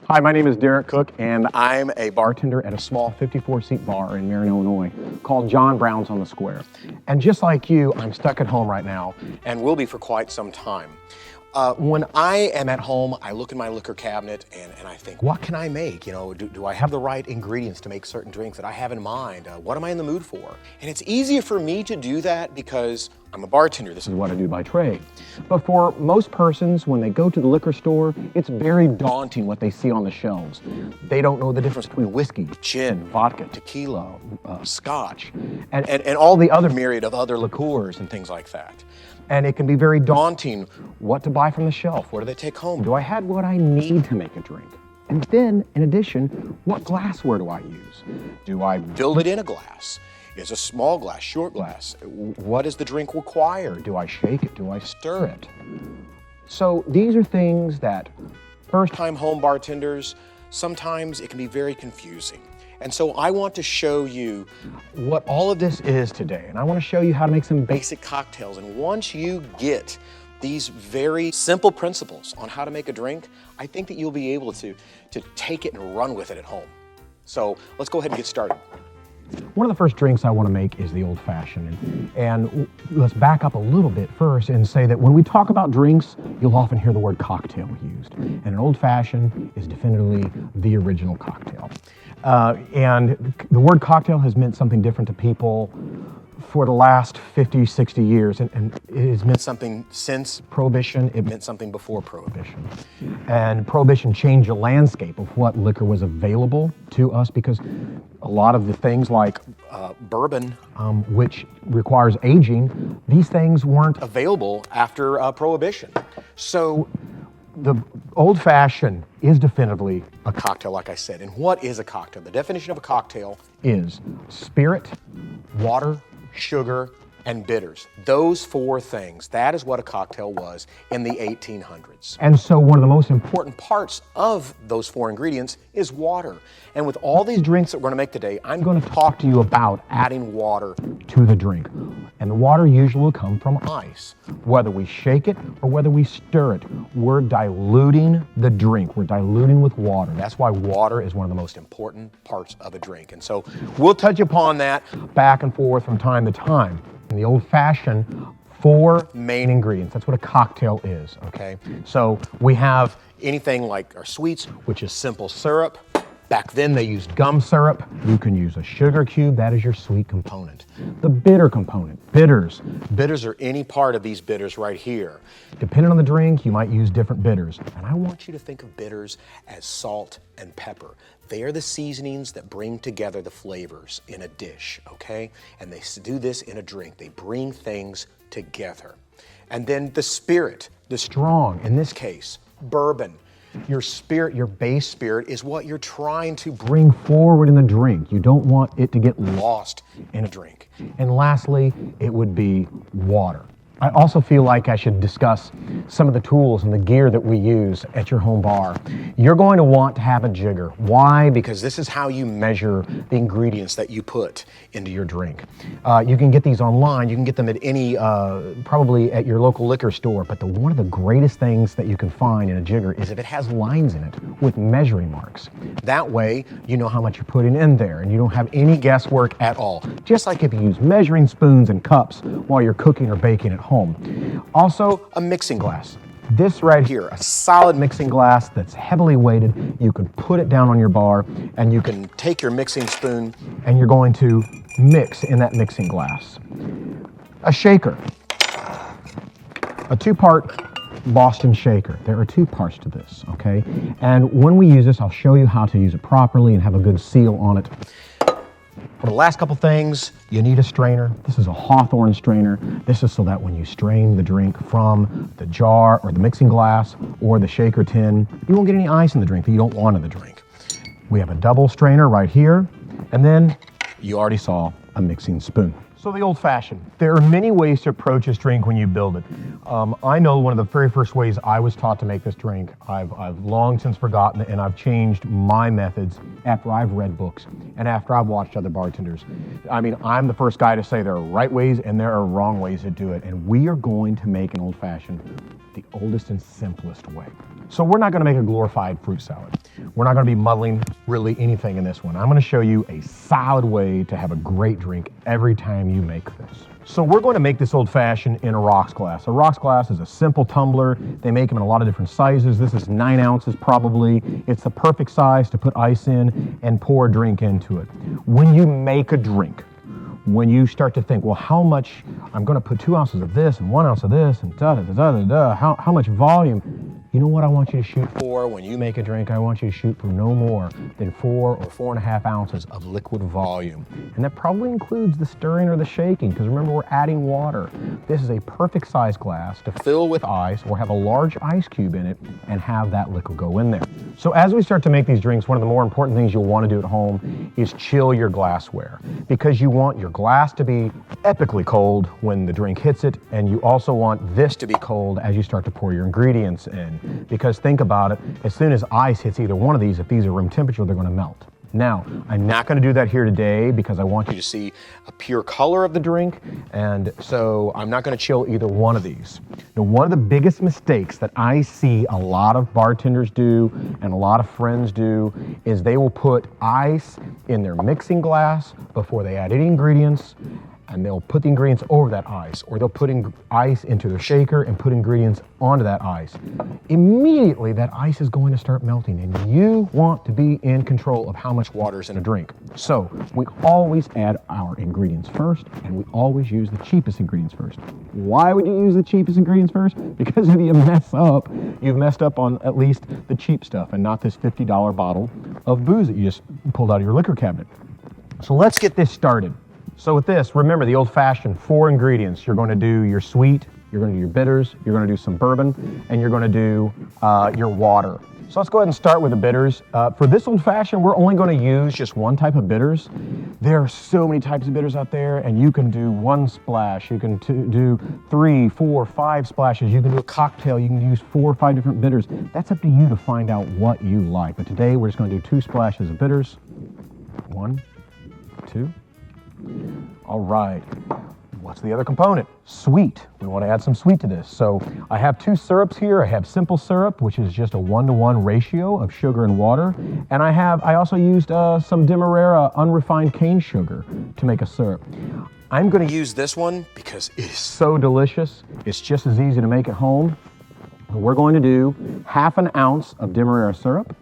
Hi, my name is Derek Cook, and I'm a bartender at a small 54-seat bar in Marion, Illinois, called John Brown's on the Square. And just like you, I'm stuck at home right now, and will be for quite some time. When I am at home, I look in my liquor cabinet and I think, what can I make? You know, do I have the right ingredients to make certain drinks that I have in mind? What am I in the mood for? And it's easier for me to do that because I'm a bartender. This is what I do by trade. But for most persons, when they go to the liquor store, it's very daunting what they see on the shelves. They don't know the difference between whiskey, gin, vodka, tequila, scotch, and all the other myriad of other liqueurs and things like that. And it can be very daunting what to buy from the shelf. What do they take home? Do I have what I need to make a drink? And then, in addition, what glassware do I use? Do I build it in a glass? Is a small glass, short glass? What does the drink require? Do I shake it? Do I stir it? So these are things that first-time home bartenders, sometimes it can be very confusing. And so I want to show you what all of this is today. And I want to show you how to make some basic cocktails. And once you get these very simple principles on how to make a drink, I think that you'll be able to take it and run with it at home. So let's go ahead and get started. One of the first drinks I want to make is the Old Fashioned. And let's back up a little bit first and say that when we talk about drinks, you'll often hear the word cocktail used. And an Old Fashioned is definitively the original cocktail. And the word cocktail has meant something different to people for the last 50, 60 years. And it has meant something since Prohibition. It meant something before Prohibition. And Prohibition changed the landscape of what liquor was available to us because a lot of the things like bourbon, which requires aging, these things weren't available after Prohibition. So the Old Fashioned is definitively a cocktail, like I said. And what is a cocktail? The definition of a cocktail is spirit, water, sugar, and bitters. Those four things. That is what a cocktail was in the 1800s. And so one of the most important parts of those four ingredients is water. And with all these drinks that we're going to make today, I'm going to talk to you about adding water to the drink. And the water usually will come from ice. Whether we shake it or whether we stir it, we're diluting the drink. We're diluting with water. That's why water is one of the most important parts of a drink. And so we'll touch upon that back and forth from time to time. In the Old Fashioned, four main ingredients. That's what a cocktail is, okay? So we have anything like our sweets, which is simple syrup. Back then they used gum syrup. You can use a sugar cube. That is your sweet component. The bitter component, bitters. Bitters are any part of these bitters right here. Depending on the drink, you might use different bitters. And I want you to think of bitters as salt and pepper. They are the seasonings that bring together the flavors in a dish, okay? And they do this in a drink. They bring things together. And then the spirit, the strong, in this case, bourbon. Your spirit, your base spirit, is what you're trying to bring forward in the drink. You don't want it to get lost in a drink. And lastly, it would be water. I also feel like I should discuss some of the tools and the gear that we use at your home bar. You're going to want to have a jigger. Why? Because this is how you measure the ingredients that you put into your drink. You can get these online. You can get them at any, probably at your local liquor store. But one of the greatest things that you can find in a jigger is if it has lines in it with measuring marks. That way, you know how much you're putting in there, and you don't have any guesswork at all. Just like if you use measuring spoons and cups while you're cooking or baking at home. Also, a mixing glass. This right here, a solid mixing glass that's heavily weighted. You can put it down on your bar and you can take your mixing spoon and you're going to mix in that mixing glass. A shaker. A two-part Boston shaker. There are two parts to this, okay? And when we use this, I'll show you how to use it properly and have a good seal on it. For the last couple things, you need a strainer. This is a Hawthorne strainer. This is so that when you strain the drink from the jar or the mixing glass or the shaker tin, you won't get any ice in the drink that you don't want in the drink. We have a double strainer right here, and then you already saw a mixing spoon. So the Old Fashioned. There are many ways to approach this drink when you build it. I know one of the very first ways I was taught to make this drink. I've long since forgotten it, and I've changed my methods after I've read books and after I've watched other bartenders. I mean, I'm the first guy to say there are right ways and there are wrong ways to do it, and we are going to make an Old Fashioned the oldest and simplest way. So we're not gonna make a glorified fruit salad. We're not gonna be muddling really anything in this one. I'm gonna show you a solid way to have a great drink every time you make this. So we're going to make this old fashioned in a rocks glass. A rocks glass is a simple tumbler. They make them in a lot of different sizes. This is 9 ounces probably. It's the perfect size to put ice in and pour a drink into it. When you make a drink, when you start to think, well, how much, I'm gonna put 2 ounces of this and 1 ounce of this and how much volume? You know what I want you to shoot for when you make a drink? I want you to shoot for no more than 4 or 4.5 ounces of liquid volume. And that probably includes the stirring or the shaking, because remember, we're adding water. This is a perfect size glass to fill with ice or have a large ice cube in it and have that liquid go in there. So as we start to make these drinks, one of the more important things you'll want to do at home is chill your glassware, because you want your glass to be epically cold when the drink hits it, and you also want this to be cold as you start to pour your ingredients in. Because think about it, as soon as ice hits either one of these, if these are room temperature, they're going to melt. Now, I'm not going to do that here today because I want you to see a pure color of the drink, and so I'm not going to chill either one of these. Now, one of the biggest mistakes that I see a lot of bartenders do and a lot of friends do is they will put ice in their mixing glass before they add any ingredients, and they'll put the ingredients over that ice, or they'll put ice into their shaker and put ingredients onto that ice. Immediately, that ice is going to start melting, and you want to be in control of how much water is in a drink. So we always add our ingredients first, and we always use the cheapest ingredients first. Why would you use the cheapest ingredients first? Because if you mess up, you've messed up on at least the cheap stuff and not this $50 bottle of booze that you just pulled out of your liquor cabinet. So let's get this started. So with this, remember the old-fashioned 4 ingredients. You're going to do your sweet, you're going to do your bitters, you're going to do some bourbon, and you're going to do your water. So let's go ahead and start with the bitters. For this old-fashioned, we're only going to use just one type of bitters. There are so many types of bitters out there, and you can do 1 splash, you can do 3, 4, 5 splashes, you can do a cocktail, you can use 4 or 5 different bitters. That's up to you to find out what you like. But today, we're just going to do 2 splashes of bitters. 1, 2. All right, what's the other component? Sweet. We want to add some sweet to this. So I have 2 syrups here. I have simple syrup, which is just a 1-to-1 ratio of sugar and water. And I also used some Demerara unrefined cane sugar to make a syrup. I'm going to use this one because it is so delicious. It's just as easy to make at home. We're going to do 1/2 ounce of Demerara syrup.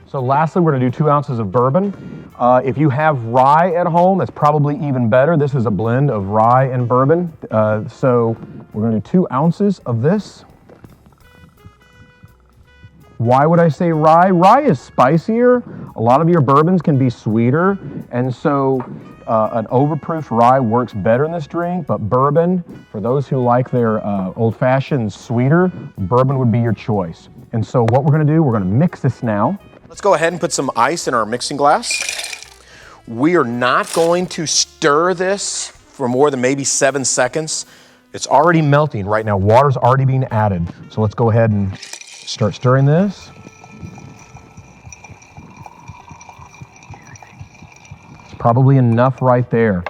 So lastly, we're gonna do 2 ounces of bourbon. If you have rye at home, that's probably even better. This is a blend of rye and bourbon. So we're gonna do 2 ounces of this. Why would I say rye? Rye is spicier. A lot of your bourbons can be sweeter, and so an overproof rye works better in this drink, but bourbon, for those who like their old-fashioned sweeter, bourbon would be your choice. And so what we're gonna do, we're gonna mix this now. Let's go ahead and put some ice in our mixing glass. We are not going to stir this for more than maybe 7 seconds. It's already melting right now. Water's already being added. So let's go ahead and start stirring this. It's probably enough right there.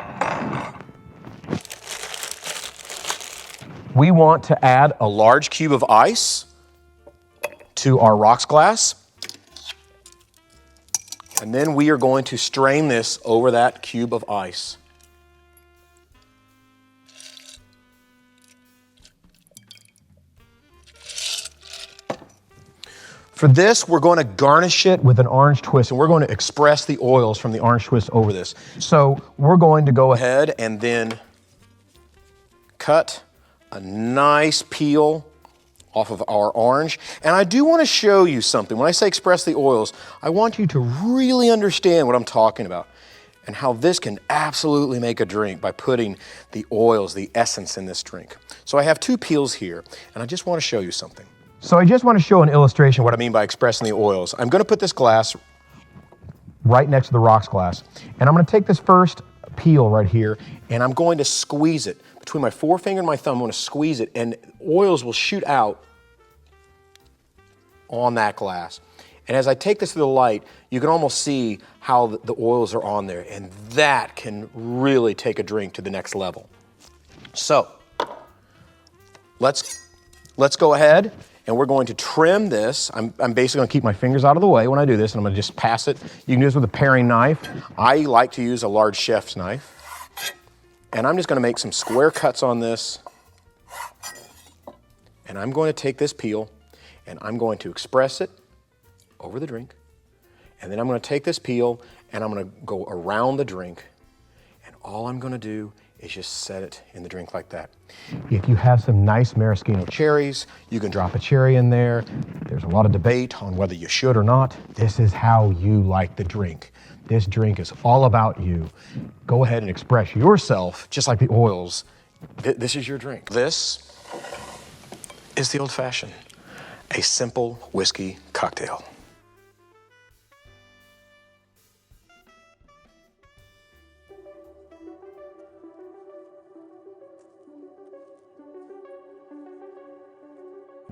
We want to add a large cube of ice to our rocks glass. And then we are going to strain this over that cube of ice. For this, we're going to garnish it with an orange twist, and we're going to express the oils from the orange twist over this. So we're going to go ahead and then cut a nice peel off of our orange. And I do want to show you something. When I say express the oils, I want you to really understand what I'm talking about and how this can absolutely make a drink by putting the oils, the essence in this drink. So I have 2 peels here, and I just want to show you something. So I just want to show an illustration what I mean by expressing the oils. I'm going to put this glass right next to the rocks glass, and I'm going to take this first peel right here, and I'm going to squeeze it. Between my forefinger and my thumb, I'm going to squeeze it, and oils will shoot out on that glass. And as I take this to the light, you can almost see how the oils are on there, and that can really take a drink to the next level. So, let's go ahead and we're going to trim this. I'm basically gonna keep my fingers out of the way when I do this, and I'm gonna just pass it. You can do this with a paring knife. I like to use a large chef's knife. And I'm just gonna make some square cuts on this. And I'm going to take this peel and I'm going to express it over the drink. And then I'm going to take this peel and I'm going to go around the drink. And all I'm going to do is just set it in the drink like that. If you have some nice maraschino cherries, you can drop a cherry in there. There's a lot of debate on whether you should or not. This is how you like the drink. This drink is all about you. Go ahead and express yourself, just like the oils. This is your drink. This is the old-fashioned, a simple whiskey cocktail.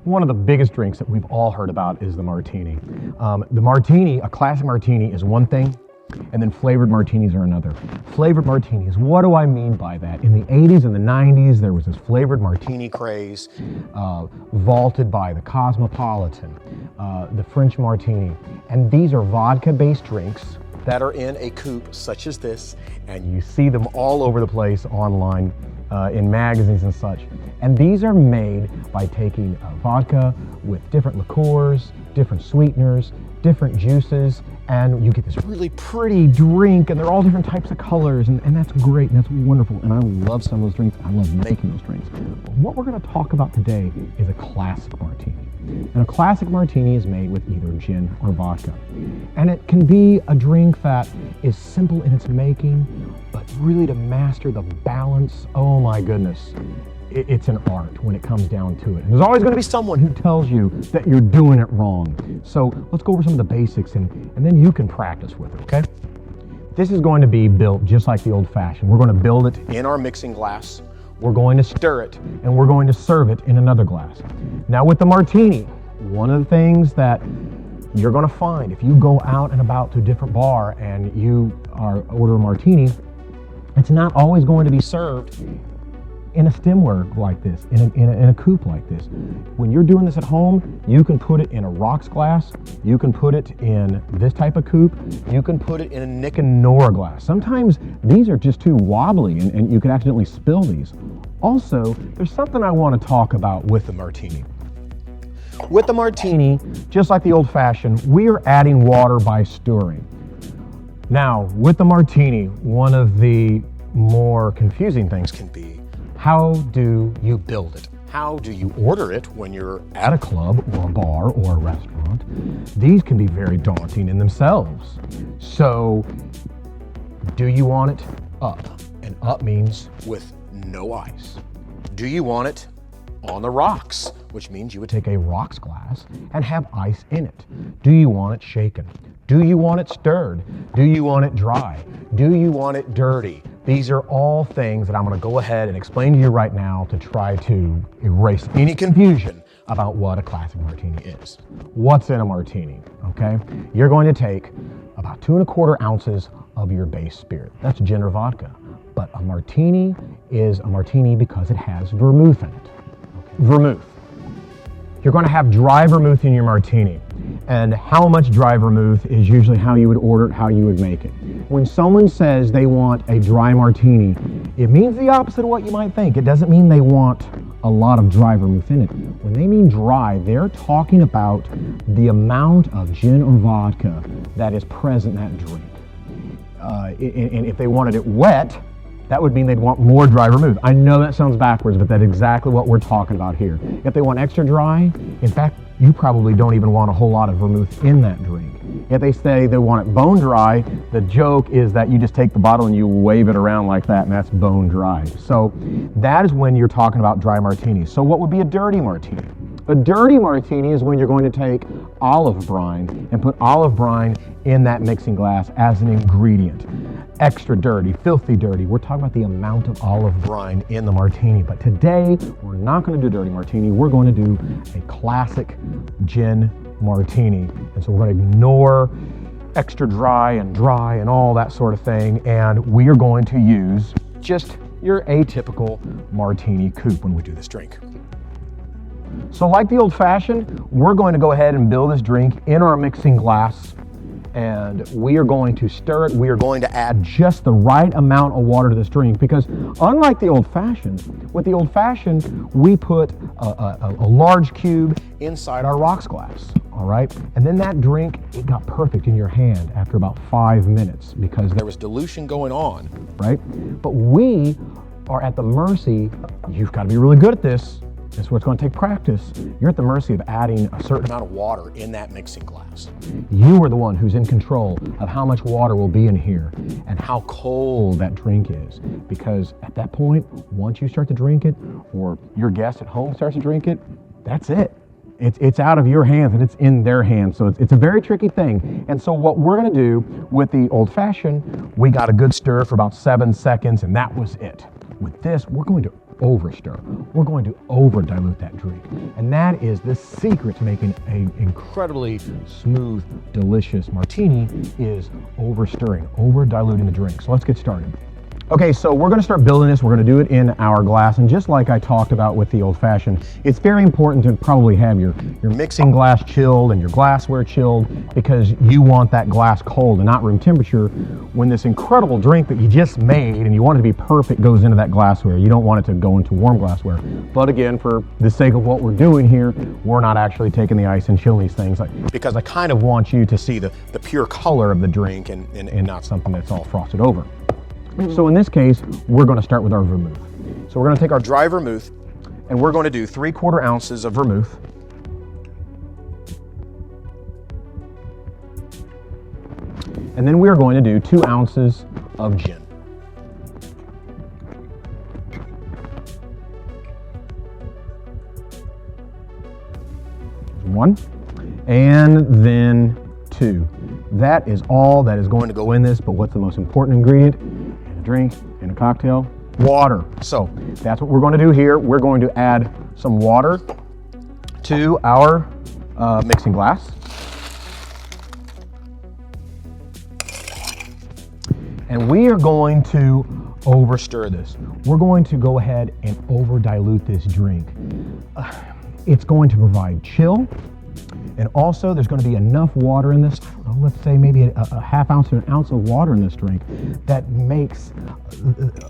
One of the biggest drinks that we've all heard about is the martini. The martini, a classic martini, is one thing, and then flavored martinis are another. Flavored martinis, what do I mean by that? In the 80s and the 90s, there was this flavored martini craze, vaulted by the Cosmopolitan, the French martini. And these are vodka-based drinks that are in a coupe such as this, and you see them all over the place online, in magazines and such. And these are made by taking vodka with different liqueurs, different sweeteners, different juices, and you get this really pretty drink, and they're all different types of colors, and that's great, and that's wonderful, and I love some of those drinks. I love making those drinks. But what we're gonna talk about today is a classic martini. And a classic martini is made with either gin or vodka. And it can be a drink that is simple in its making, but really to master the balance, oh my goodness. It's an art when it comes down to it. And there's always going to be someone who tells you that you're doing it wrong. So let's go over some of the basics and then you can practice with it, okay? This is going to be built just like the old fashioned. We're going to build it in our mixing glass. We're going to stir it and we're going to serve it in another glass. Now with the martini, one of the things that you're going to find if you go out and about to a different bar and you order a martini, it's not always going to be served in a stemware like this, in a coupe like this. When you're doing this at home, you can put it in a rocks glass, you can put it in this type of coupe, you can put it in a Nick and Nora glass. Sometimes these are just too wobbly and you can accidentally spill these. Also, there's something I want to talk about with the martini. With the martini, just like the old fashioned, we are adding water by stirring. Now, with the martini, one of the more confusing things can be, how do you build it? How do you order it when you're at a club or a bar or a restaurant? These can be very daunting in themselves. So, do you want it up? And up means with no ice. Do you want it on the rocks? Which means you would take a rocks glass and have ice in it. Do you want it shaken? Do you want it stirred? Do you want it dry? Do you want it dirty? These are all things that I'm going to go ahead and explain to you right now to try to erase any confusion about what a classic martini is. What's in a martini, okay? You're going to take about 2¼ ounces of your base spirit. That's gin or vodka. But a martini is a martini because it has vermouth in it. Okay. Vermouth. You're going to have dry vermouth in your martini. And how much dry vermouth is usually how you would order it, how you would make it. When someone says they want a dry martini, it means the opposite of what you might think. It doesn't mean they want a lot of dry vermouth in it. When they mean dry, they're talking about the amount of gin or vodka that is present in that drink. And if they wanted it wet, that would mean they'd want more dry vermouth. I know that sounds backwards, but that's exactly what we're talking about here. If they want extra dry, in fact, you probably don't even want a whole lot of vermouth in that drink. If they say they want it bone dry, the joke is that you just take the bottle and you wave it around like that, and that's bone dry. So that is when you're talking about dry martinis. So what would be a dirty martini? A dirty martini is when you're going to take olive brine and put olive brine in that mixing glass as an ingredient. Extra dirty, filthy dirty. We're talking about the amount of olive brine in the martini. But today, we're not going to do dirty martini. We're going to do a classic gin martini. And so we're going to ignore extra dry and all that sort of thing. And we are going to use just your atypical martini coupe when we do this drink. So like the old fashioned, we're going to go ahead and build this drink in our mixing glass. And we are going to stir it. We are going to add just the right amount of water to this drink, because unlike the old fashioned, with the old fashioned, we put a large cube inside our rocks glass, all right? And then that drink, it got perfect in your hand after about 5 minutes because there was dilution going on, right? But we are at the mercy, you've got to be really good at this. It's what's going to take practice. You're at the mercy of adding a certain amount of water in that mixing glass. You are the one who's in control of how much water will be in here and how cold that drink is. Because at that point, once you start to drink it, or your guest at home starts to drink it, that's it. It's out of your hands and it's in their hands. So it's a very tricky thing. And so what we're going to do with the old fashioned, we got a good stir for about 7 seconds, and that was it. With this, we're going to overstir. We're going to over dilute that drink. And that is the secret to making an incredibly smooth, delicious martini, is overstirring, over diluting the drink. So let's get started. Okay, so we're gonna start building this. We're gonna do it in our glass. And just like I talked about with the old fashioned, it's very important to probably have your mixing glass chilled and your glassware chilled, because you want that glass cold and not room temperature when this incredible drink that you just made and you want it to be perfect goes into that glassware. You don't want it to go into warm glassware. But again, for the sake of what we're doing here, we're not actually taking the ice and chilling these things, because I kind of want you to see the pure color of the drink and not something that's all frosted over. So in this case, we're going to start with our vermouth. So we're going to take our dry vermouth and we're going to do 3/4 ounces of vermouth. And then we are going to do 2 ounces of gin. One, and then 2. That is all that is going to go in this, but what's the most important ingredient in a drink, in a cocktail? Water. So that's what we're going to do here. We're going to add some water to our mixing glass. And we are going to overstir this. We're going to go ahead and over dilute this drink. It's going to provide chill. And also there's going to be enough water in this, I don't know, let's say maybe a half ounce to an ounce of water in this drink that makes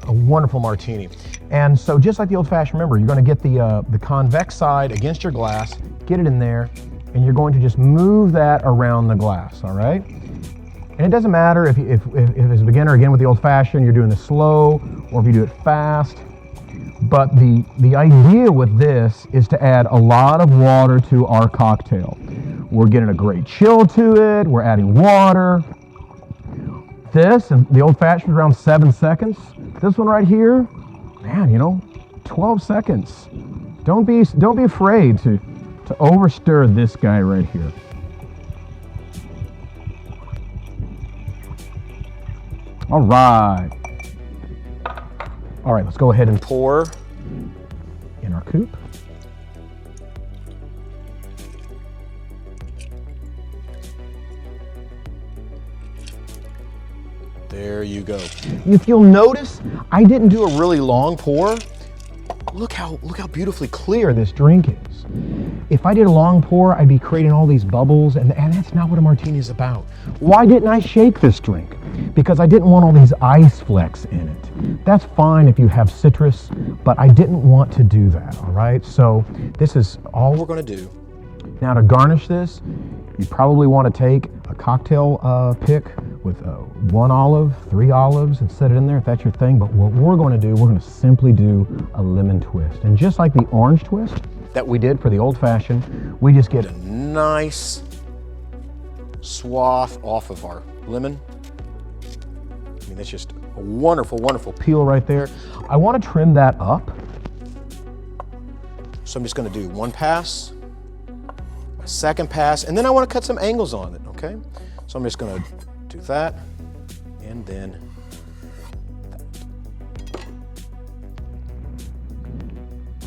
a wonderful martini. And so just like the old fashioned, remember, you're going to get the convex side against your glass, get it in there, and you're going to just move that around the glass, all right? And it doesn't matter if as a beginner, again with the old fashioned, you're doing this slow or if you do it fast. But the idea with this is to add a lot of water to our cocktail. We're getting a great chill to it. We're adding water. This, and the old fashioned, around 7 seconds. This one right here, man, 12 seconds. Don't be afraid to overstir this guy right here. All right. All right, let's go ahead and pour in our coupe. There you go. If you'll notice, I didn't do a really long pour. Look how beautifully clear this drink is. If I did a long pour, I'd be creating all these bubbles, and that's not what a martini is about. Why didn't I shake this drink? Because I didn't want all these ice flecks in it. That's fine if you have citrus, but I didn't want to do that, all right? So this is all we're going to do. Now to garnish this, you probably want to take a cocktail pick with 1 olive, 3 olives, and set it in there if that's your thing. But what we're going to do, we're going to simply do a lemon twist. And just like the orange twist that we did for the old fashioned, we just get a nice swath off of our lemon. I mean, that's just a wonderful, wonderful peel right there. I want to trim that up. So I'm just going to do 1 pass, a 2nd pass, and then I want to cut some angles on it, okay? So I'm just going to do that, and then that.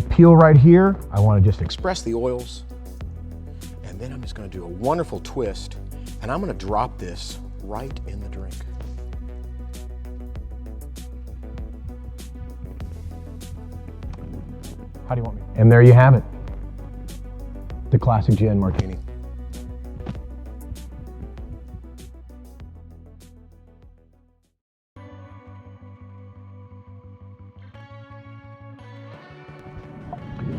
Peel right here, I want to just express the oils. And And then I'm just gonna do a wonderful twist, and I'm gonna drop this right in the drink. How do you want me? And there you have it. The classic gin martini.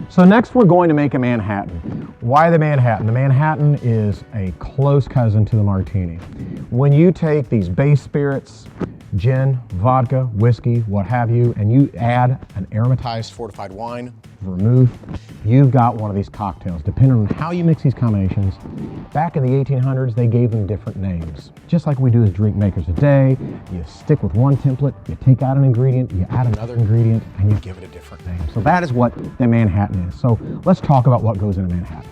So next we're going to make a Manhattan. Why the Manhattan? The Manhattan is a close cousin to the martini. When you take these base spirits, gin, vodka, whiskey, what have you, and you add an aromatized fortified wine, vermouth, you've got one of these cocktails. Depending on how you mix these combinations, back in the 1800s, they gave them different names. Just like we do as drink makers today, you stick with one template, you take out an ingredient, you add another ingredient, and you give it a different name. So that is what the Manhattan is. So let's talk about what goes in a Manhattan.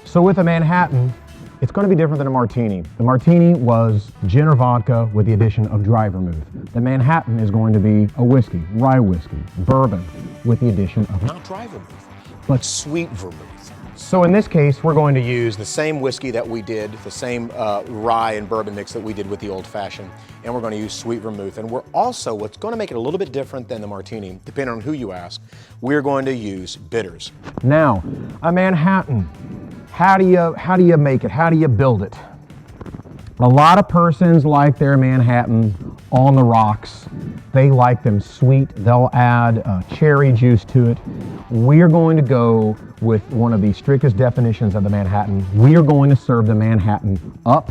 So with a Manhattan, it's going to be different than a martini. The martini was gin or vodka with the addition of dry vermouth. The Manhattan is going to be a whiskey, rye whiskey, bourbon, with the addition of not dry vermouth, but sweet vermouth. So in this case, we're going to use the same whiskey that we did, the same rye and bourbon mix that we did with the old fashioned, and we're going to use sweet vermouth. And we're also, what's going to make it a little bit different than the martini, depending on who you ask, we're going to use bitters. Now, a Manhattan. How do you make it? How do you build it? A lot of persons like their Manhattan on the rocks. They like them sweet. They'll add cherry juice to it. We are going to go with one of the strictest definitions of the Manhattan. We are going to serve the Manhattan up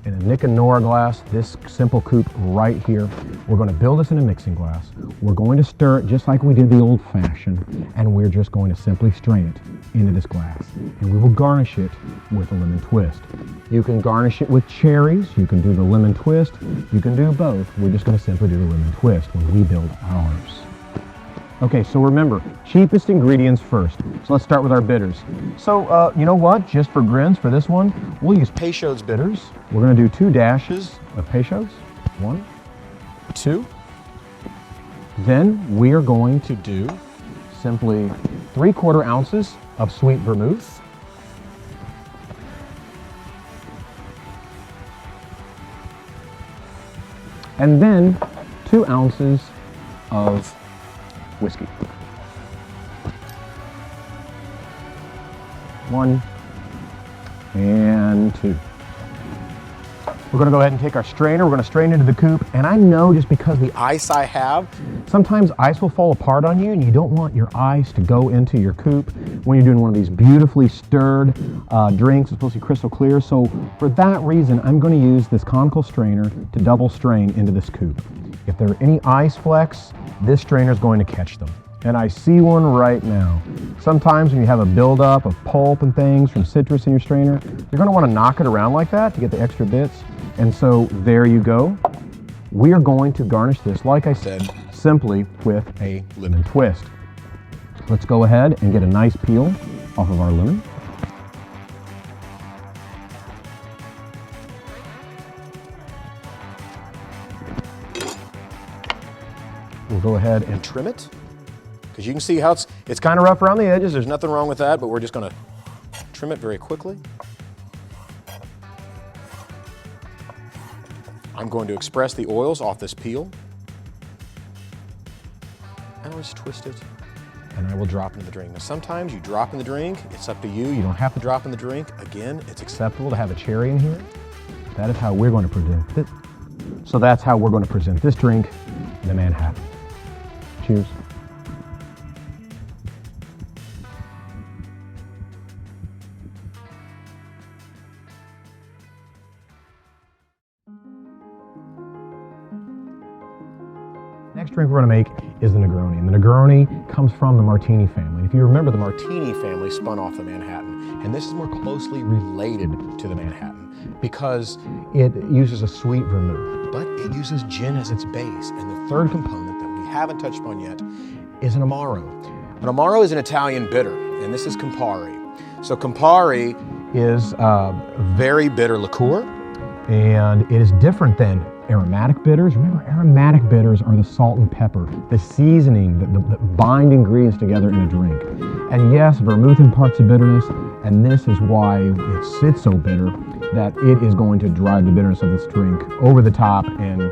in a Nick and Nora glass, this simple coupe right here. We're going to build this in a mixing glass. We're going to stir it just like we did the old fashioned, and we're just going to simply strain it into this glass. And we will garnish it with a lemon twist. You can garnish it with cherries, you can do the lemon twist, you can do both. We're just going to simply do the lemon twist when we build ours. Okay, so remember, cheapest ingredients first. So let's start with our bitters. So, you know what? Just for grins for this one, we'll use Peychaud's bitters. We're going to do 2 dashes of Peychaud's. 1, 2. Then we are going to do simply 3/4 ounces of sweet vermouth. And then 2 ounces of whiskey. 1 and 2. We're going to go ahead and take our strainer. We're going to strain into the coupe. And I know just because the ice I have, sometimes ice will fall apart on you and you don't want your ice to go into your coupe when you're doing one of these beautifully stirred drinks. It's supposed to be crystal clear. So for that reason, I'm going to use this conical strainer to double strain into this coupe. If there are any ice flecks, this strainer is going to catch them. And I see one right now. Sometimes when you have a buildup of pulp and things from citrus in your strainer, you're going to want to knock it around like that to get the extra bits. And so there you go. We are going to garnish this, like I said, simply with a lemon twist. Let's go ahead and get a nice peel off of our lemon. We'll go ahead and trim it, because you can see how it's kind of rough around the edges. There's nothing wrong with that, but we're just going to trim it very quickly. I'm going to express the oils off this peel. And I'll just twist it, and I will drop into the drink. Now sometimes you drop in the drink, it's up to you. You don't have to drop in the drink. Again, it's acceptable to have a cherry in here. That is how we're going to present it. So that's how we're going to present this drink, the Manhattan. Cheers. Next drink we're going to make is the Negroni. And the Negroni comes from the Martini family. If you remember, the Martini family spun off the Manhattan. And this is more closely related to the Manhattan because it uses a sweet vermouth, but it uses gin as its base. And the third component that we haven't touched on yet is an Amaro. An Amaro is an Italian bitter, and this is Campari. So Campari is a very bitter liqueur, and it is different than aromatic bitters. Remember, aromatic bitters are the salt and pepper, the seasoning that bind ingredients together in a drink. And yes, vermouth imparts a bitterness, and this is why it sits so bitter, that it is going to drive the bitterness of this drink over the top, and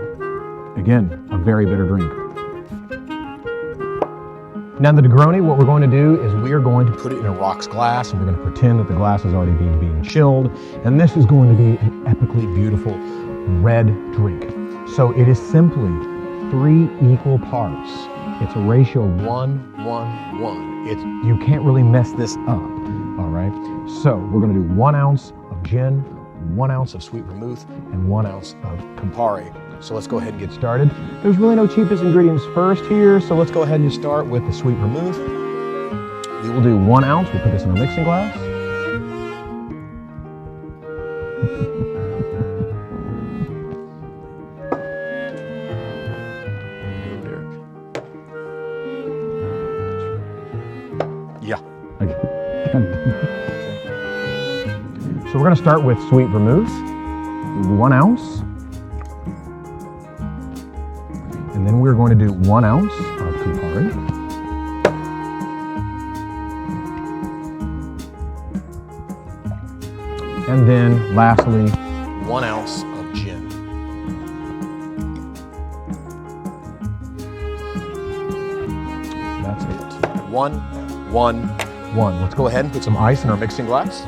again, a very bitter drink. Now the Negroni, what we're going to do is we are going to put it in a rocks glass, and we're going to pretend that the glass is already being chilled, and this is going to be an epically beautiful red drink. So it is simply 3 equal parts. It's a ratio of 1, 1, 1. You can't really mess this up, all right? So we're going to do 1 ounce of gin, 1 ounce of sweet vermouth, and 1 ounce of Campari. So let's go ahead and get started. There's really no cheapest ingredients first here, so let's go ahead and start with the sweet vermouth. We will do 1 ounce. We'll put this in a mixing glass. Yeah. Okay. So we're going to start with sweet vermouth, 1 ounce. And then we're going to do 1 ounce of Campari. And then lastly, 1 ounce of gin. That's it. 1, 1, 1. Let's go ahead and put some ice in our mixing glass.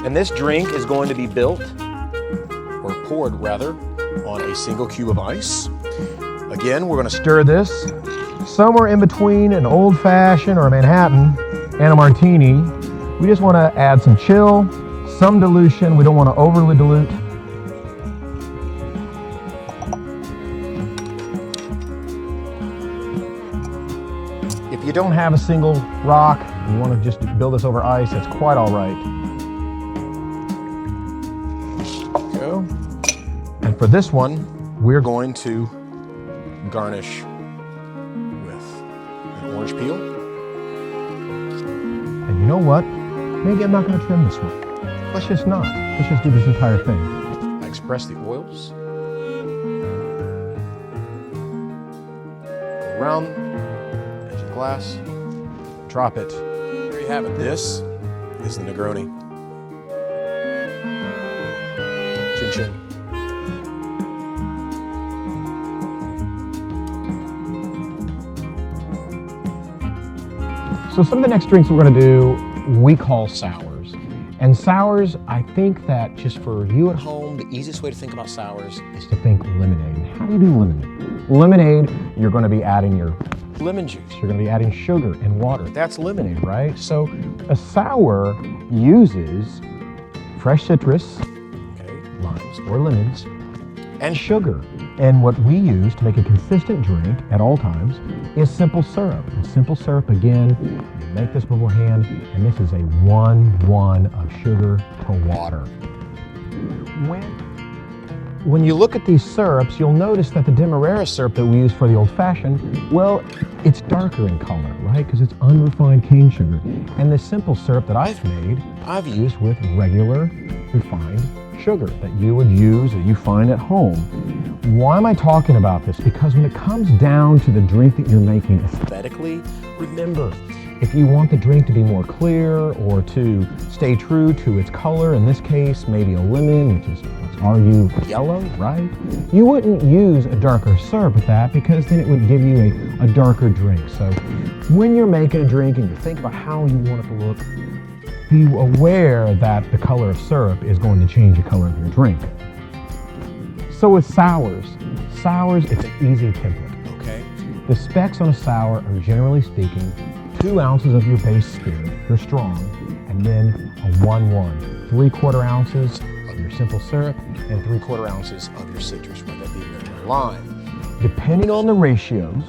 And this drink is going to be built, or poured rather, on a single cube of ice. Again, we're going to stir this somewhere in between an old fashioned or a Manhattan and a Martini. We just want to add some chill, some dilution. We don't want to overly dilute. If you don't have a single rock, you want to just build this over ice, it's quite all right. And for this one, we're going to garnish with an orange peel. And you know what? Maybe I'm not going to trim this one. Let's just not. Let's just do this entire thing. I express the oils. Go around the edge of the glass. Drop it. There you have it. This is the Negroni. Chin chin. So some of the next drinks we're going to do, we call sours. And sours, I think that just for you at home, the easiest way to think about sours is to think lemonade. How do you do lemonade? Lemonade, you're going to be adding your lemon juice. You're going to be adding sugar and water. That's lemonade, right? So a sour uses fresh citrus, limes or lemons, and sugar. And what we use to make a consistent drink at all times is simple syrup. And simple syrup, again, you make this beforehand, and this is a 1-1 of sugar to water. When you look at these syrups, you'll notice that the Demerara syrup that we use for the old-fashioned, well, it's darker in color, right? Because it's unrefined cane sugar. And the simple syrup that I've made, I've used with regular refined sugar that you would use, that you find at home. Why am I talking about this? Because when it comes down to the drink that you're making aesthetically, remember, if you want the drink to be more clear or to stay true to its color, in this case, maybe a lemon, which is, let's argue, yellow, right? You wouldn't use a darker syrup with that because then it would give you a darker drink. So when you're making a drink and you think about how you want it to look, be aware that the color of syrup is going to change the color of your drink. So with sours, it's an easy template, okay? The specs on a sour are generally speaking 2 ounces of your base spirit, your strong, and then a 1-1, 3/4 ounces of your simple syrup and 3/4 ounces of your citrus, whether that be lemon or lime. Depending on the ratios,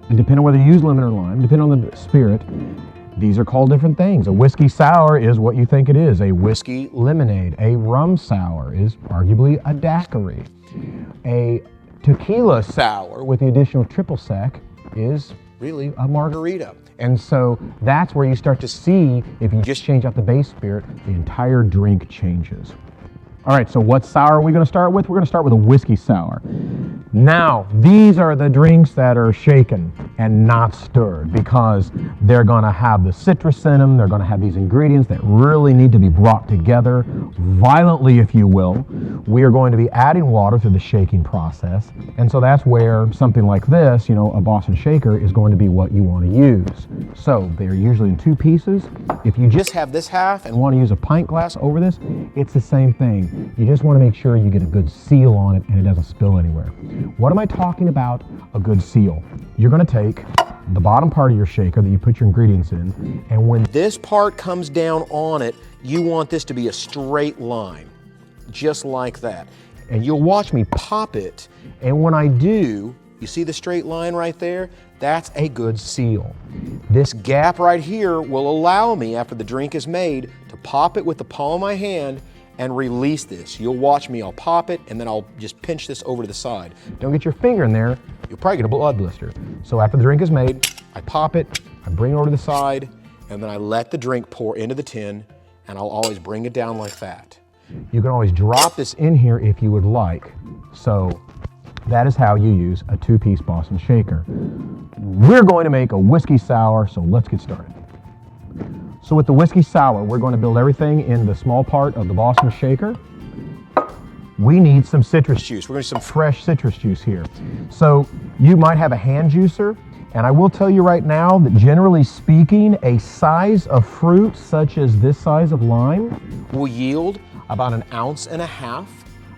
and depending on whether you use lemon or lime, depending on the spirit, these are called different things. A whiskey sour is what you think it is, a whiskey lemonade. A rum sour is arguably a daiquiri. A tequila sour with the additional triple sec is really a margarita. And so that's where you start to see, if you just change out the base spirit, the entire drink changes. All right, so what sour are we gonna start with? We're gonna start with a whiskey sour. Now, these are the drinks that are shaken and not stirred because they're gonna have the citrus in them, they're gonna have these ingredients that really need to be brought together violently, if you will. We are going to be adding water through the shaking process, and so that's where something like this, a Boston shaker, is going to be what you wanna use. So they're usually in 2 pieces. If you just have this half and wanna use a pint glass over this, it's the same thing. You just want to make sure you get a good seal on it and it doesn't spill anywhere. What am I talking about a good seal? You're going to take the bottom part of your shaker that you put your ingredients in, and when this part comes down on it, you want this to be a straight line, just like that. And you'll watch me pop it, and when I do, you see the straight line right there? That's a good seal. This gap right here will allow me, after the drink is made, to pop it with the palm of my hand and release this. You'll watch me, I'll pop it, and then I'll just pinch this over to the side. Don't get your finger in there, you'll probably get a blood blister. So after the drink is made, I pop it, I bring it over to the side, and then I let the drink pour into the tin, and I'll always bring it down like that. You can always drop this in here if you would like. So that is how you use a 2-piece Boston shaker. We're going to make a whiskey sour, so let's get started. So with the whiskey sour, we're going to build everything in the small part of the Boston shaker. We need some citrus juice. We're going to need some fresh citrus juice here. So you might have a hand juicer, and I will tell you right now that generally speaking, a size of fruit such as this size of lime will yield about 1.5 ounces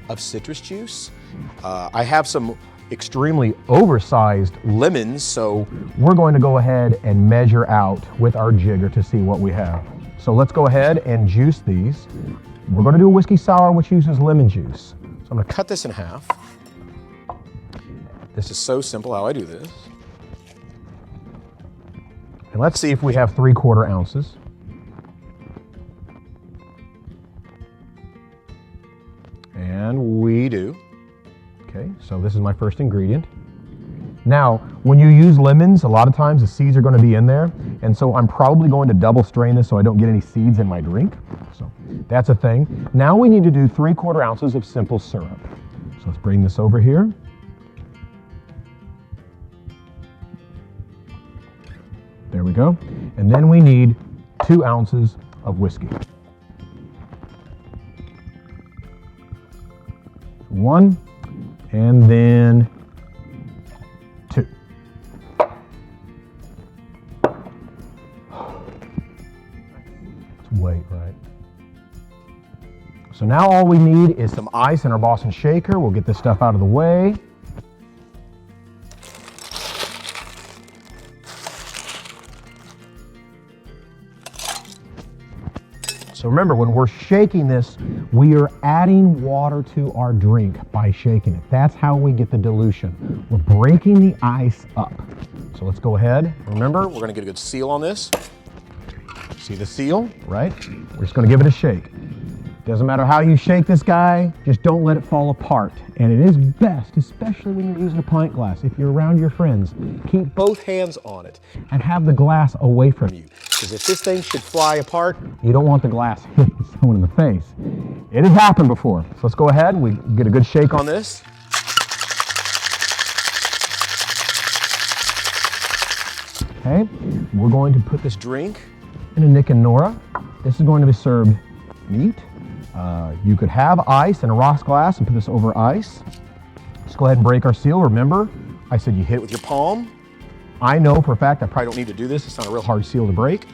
of citrus juice. I have some extremely oversized lemons, so we're going to go ahead and measure out with our jigger to see what we have. So let's go ahead and juice these. We're going to do a whiskey sour which uses lemon juice. So I'm going to cut this in half. This is so simple how I do this. And let's see if we have 3/4 ounces. And we do. Okay, so this is my first ingredient. Now, when you use lemons, a lot of times the seeds are going to be in there, and so I'm probably going to double strain this so I don't get any seeds in my drink. So that's a thing. Now we need to do 3/4 ounces of simple syrup. So let's bring this over here. There we go. And then we need 2 ounces of whiskey. 1. And then 2. Let's wait, right? So now all we need is some ice in our Boston shaker. We'll get this stuff out of the way. So remember, when we're shaking this, we are adding water to our drink by shaking it. That's how we get the dilution. We're breaking the ice up. So let's go ahead. Remember, we're gonna get a good seal on this. See the seal, right? We're just gonna give it a shake. Doesn't matter how you shake this guy, just don't let it fall apart. And it is best, especially when you're using a pint glass, if you're around your friends, keep both hands on it and have the glass away from you. Because if this thing should fly apart, you don't want the glass hitting someone in the face. It has happened before. So let's go ahead and we get a good shake on this. Okay, we're going to put this drink in a Nick and Nora. This is going to be served neat. You could have ice in a rocks glass and put this over ice. Let's go ahead and break our seal. Remember, I said you hit it with your palm. I know for a fact I probably don't need to do this. It's not a real hard seal to break.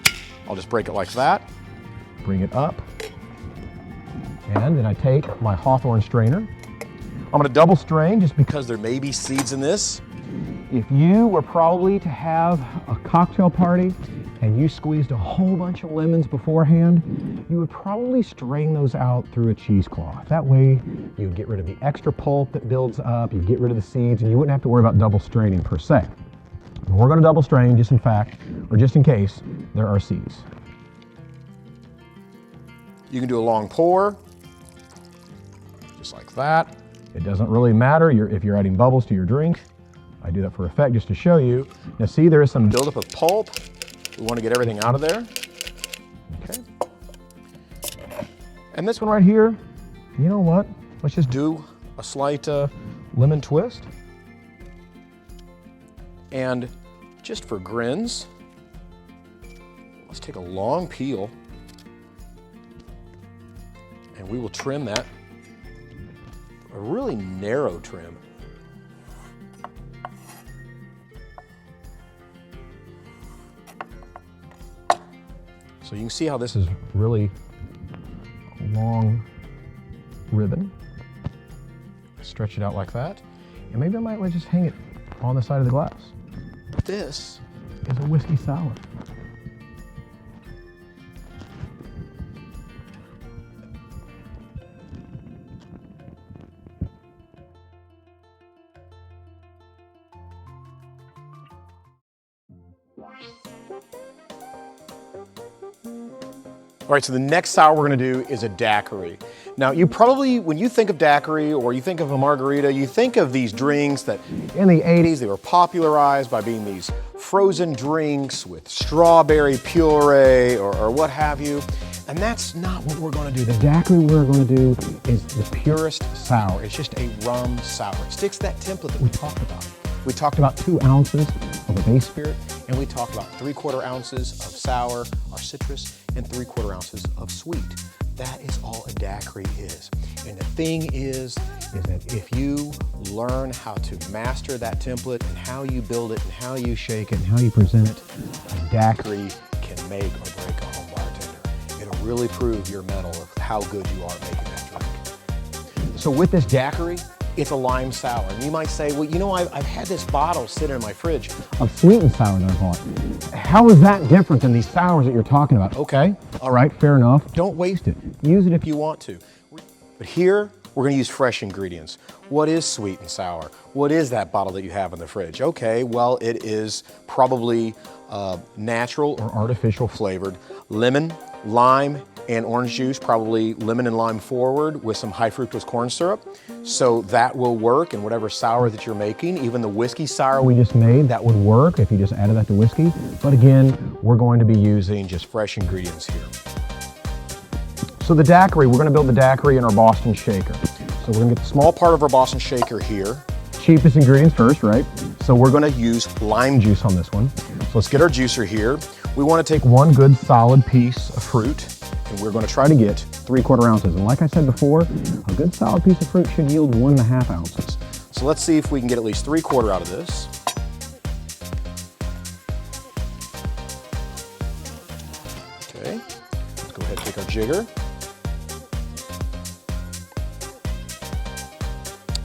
I'll just break it like that. Bring it up. And then I take my Hawthorne strainer. I'm going to double strain just because there may be seeds in this. If you were probably to have a cocktail party and you squeezed a whole bunch of lemons beforehand, you would probably strain those out through a cheesecloth. That way you would get rid of the extra pulp that builds up, you get rid of the seeds, and you wouldn't have to worry about double straining per se. We're going to double strain just in case there are seeds. You can do a long pour, just like that. It doesn't really matter if you're adding bubbles to your drink. I do that for effect just to show you. Now see, there is some buildup of pulp. We want to get everything out of there. Okay. And this one right here, you know what? Let's just do a slight lemon twist. And just for grins, let's take a long peel and we will trim that, a really narrow trim. So you can see how this is really a long ribbon. Stretch it out like that. And maybe I might just hang it on the side of the glass. This is a whiskey sour. All right, so the next sour we're gonna do is a daiquiri. Now, you probably, when you think of daiquiri or you think of a margarita, you think of these drinks that in the 80s, they were popularized by being these frozen drinks with strawberry puree or what have you. And that's not what we're gonna do. The daiquiri we're gonna do is the purest sour. It's just a rum sour. It sticks to that template that we talked about. We talked about 2 ounces of a base spirit, and we talked about 3/4 ounces of sour, our citrus, and 3/4 ounces of sweet. That is all a daiquiri is. And the thing is that if you learn how to master that template and how you build it and how you shake it and how you present it, a daiquiri can make or break a home bartender. It'll really prove your mettle of how good you are at making that drink. So with this daiquiri, it's a lime sour. And you might say, well, you know, I've had this bottle sit in my fridge of sweet and sour that I bought. How is that different than these sours that you're talking about? Okay, all right, fair enough. Don't waste it. Use it if you want to. But here, we're gonna use fresh ingredients. What is sweet and sour? What is that bottle that you have in the fridge? Okay, well, it is probably natural or artificial flavored lemon, lime, and orange juice, probably lemon and lime forward with some high fructose corn syrup. So that will work in whatever sour that you're making. Even the whiskey sour we just made, that would work if you just added that to whiskey. But again, we're going to be using just fresh ingredients here. So the daiquiri, we're gonna build the daiquiri in our Boston shaker. So we're gonna get the small part of our Boston shaker here. Cheapest ingredients first, right? So we're gonna use lime juice on this one. So let's get our juicer here. We wanna take one good solid piece of fruit, and we're going to try to get 3/4 ounces. And like I said before, a good solid piece of fruit should yield 1.5 ounces. So let's see if we can get at least 3/4 out of this. Okay, let's go ahead and take our jigger.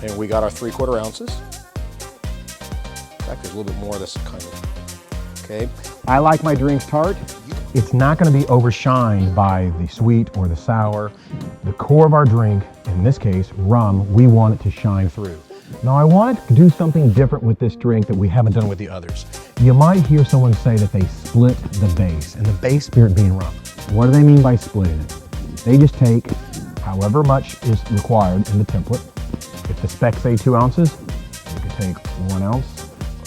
And we got our 3/4 ounces. In fact, there's a little bit more of this kind of, okay. I like my drinks tart. It's not going to be overshined by the sweet or the sour. The core of our drink, in this case, rum, we want it to shine through. Now I want to do something different with this drink that we haven't done with the others. You might hear someone say that they split the base, and the base spirit being rum. What do they mean by splitting it? They just take however much is required in the template. If the specs say 2 ounces, you can take 1 ounce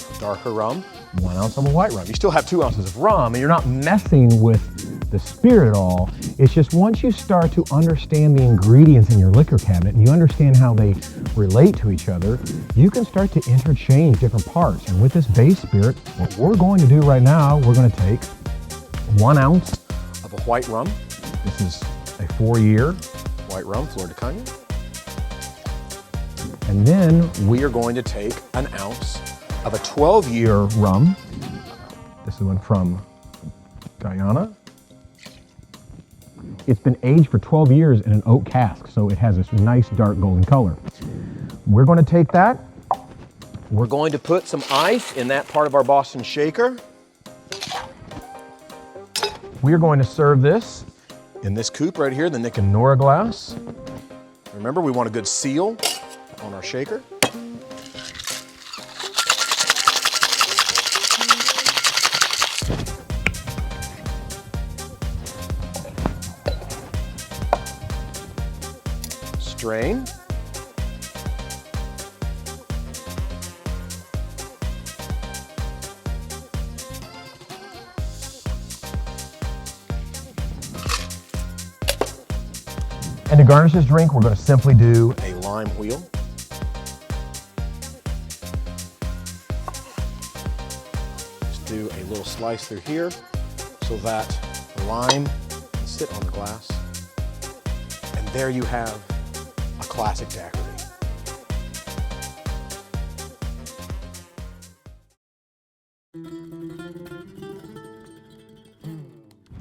of darker rum, 1 ounce of a white rum. You still have 2 ounces of rum, and you're not messing with the spirit at all. It's just once you start to understand the ingredients in your liquor cabinet and you understand how they relate to each other, you can start to interchange different parts. And with this base spirit, what we're going to do right now, we're going to take 1 ounce of a white rum. This is a 4-year white rum, Flor de Caña. And then we are going to take 1 ounce of a 12-year rum. This is one from Guyana. It's been aged for 12 years in an oak cask, so it has this nice dark golden color. We're going to take that. We're going to put some ice in that part of our Boston shaker. We are going to serve this in this coupe right here, the Nick and Nora glass. Remember, we want a good seal on our shaker. Strain. And to garnish this drink, we're going to simply do a lime wheel. Just do a little slice through here so that the lime can sit on the glass. And there you have a classic daiquiri.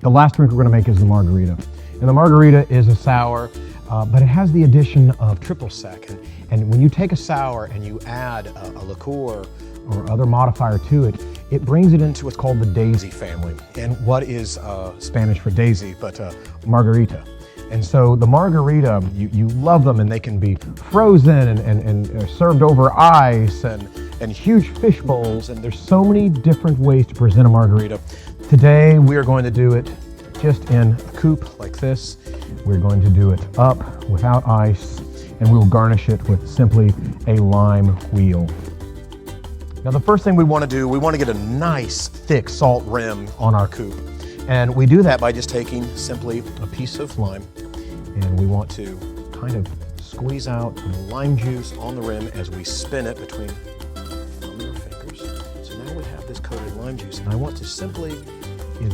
The last drink we're going to make is the Margarita. And the Margarita is a sour, but it has the addition of triple sec. And when you take a sour and you add a liqueur or other modifier to it, it brings it into what's called the daisy family. And what is Spanish for daisy, but margarita. And so the Margarita, you love them, and they can be frozen and served over ice and huge fish bowls. And there's so many different ways to present a Margarita. Today, we are going to do it just in a coupe like this. We're going to do it up without ice, and we will garnish it with simply a lime wheel. Now, the first thing we want to do, we want to get a nice thick salt rim on our coupe. And we do that by just taking simply a piece of lime, and we want to kind of squeeze out the lime juice on the rim as we spin it between thumb and our fingers. So now we have this coated lime juice, and I want to simply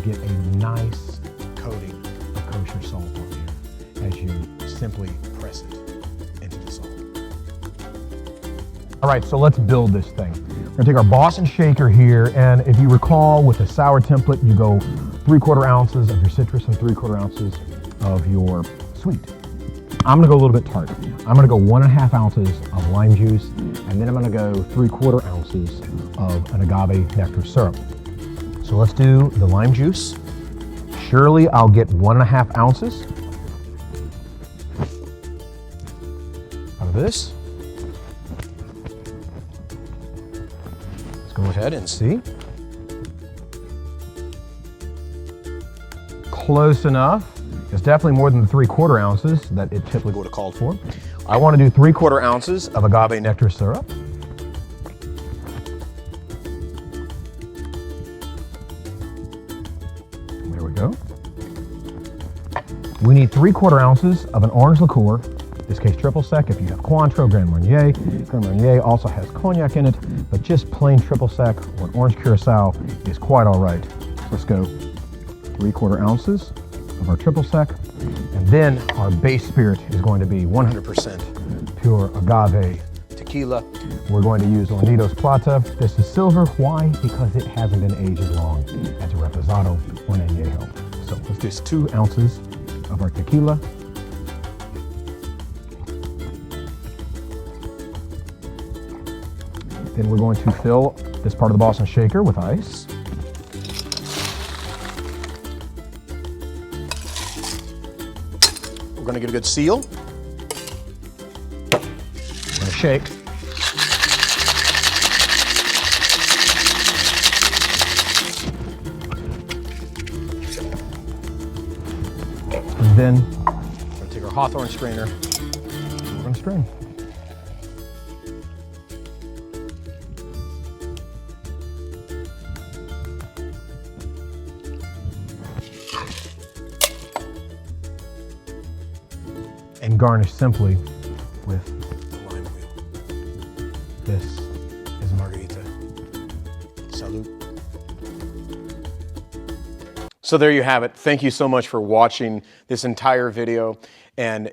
get a nice coating of kosher salt on here as you simply press it into the salt. All right, so let's build this thing. We're gonna take our Boston shaker here, and if you recall, with the sour template, you go 3/4 ounces of your citrus and 3/4 ounces of your sweet. I'm gonna go a little bit tart. I'm gonna go 1.5 ounces of lime juice, and then I'm gonna go 3/4 ounces of an agave nectar syrup. So let's do the lime juice. Surely I'll get 1.5 ounces out of this. Let's go ahead and see. Close enough. It's definitely more than the 3/4 ounces that it typically would have called for. I want to do 3/4 ounces of agave nectar syrup. There we go. We need 3/4 ounces of an orange liqueur, in this case triple sec. If you have Cointreau, Grand Marnier. Grand Marnier also has cognac in it, but just plain triple sec or an orange curacao is quite all right. Let's go 3/4 ounces of our triple sec, and then our base spirit is going to be 100% pure agave tequila. We're going to use Hornitos Plata. This is silver. Why? Because it hasn't been aged as long as a Reposado or an Añejo. So let's do 2 ounces of our tequila. Then we're going to fill this part of the Boston shaker with ice. We're going to get a good seal. We're going to shake. And then we're going to take our Hawthorne strainer and we're going to strain. And garnish simply with the lime wheel. This is Margarita. Salud. So there you have it. Thank you so much for watching this entire video. And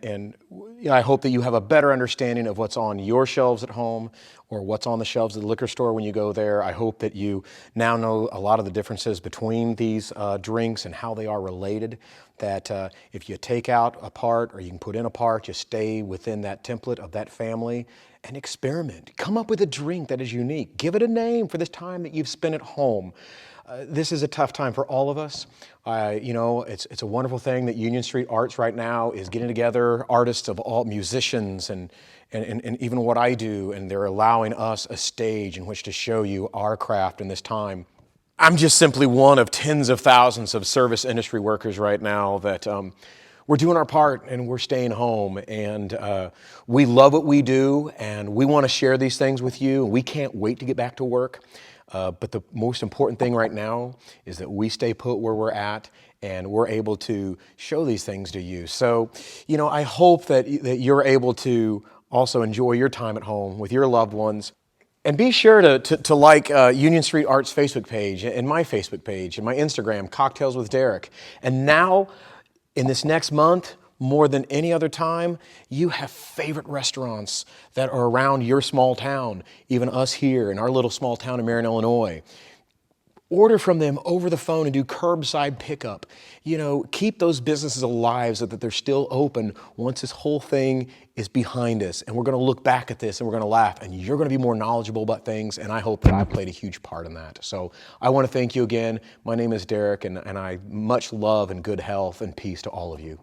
I hope that you have a better understanding of what's on your shelves at home or what's on the shelves of the liquor store when you go there. I hope that you now know a lot of the differences between these drinks and how they are related. That if you take out a part or you can put in a part, just stay within that template of that family and experiment. Come up with a drink that is unique. Give it a name for this time that you've spent at home. This is a tough time for all of us. It's a wonderful thing that Union Street Arts right now is getting together artists of all, musicians and even what I do, and they're allowing us a stage in which to show you our craft in this time. I'm just simply one of tens of thousands of service industry workers right now that we're doing our part and we're staying home, and we love what we do and we want to share these things with you. We can't wait to get back to work. But the most important thing right now is that we stay put where we're at and we're able to show these things to you. So, you know, I hope that you're able to also enjoy your time at home with your loved ones. And be sure to like Union Street Art's Facebook page and my Facebook page and my Instagram, Cocktails with Derek. And now, in this next month, more than any other time, you have favorite restaurants that are around your small town, even us here in our little small town of Marion, Illinois. Order from them over the phone and do curbside pickup. You know, keep those businesses alive so that they're still open once this whole thing is behind us. And we're going to look back at this and we're going to laugh, and you're going to be more knowledgeable about things. And I hope that I played a huge part in that. So I want to thank you again. My name is Derek, and I much love and good health and peace to all of you.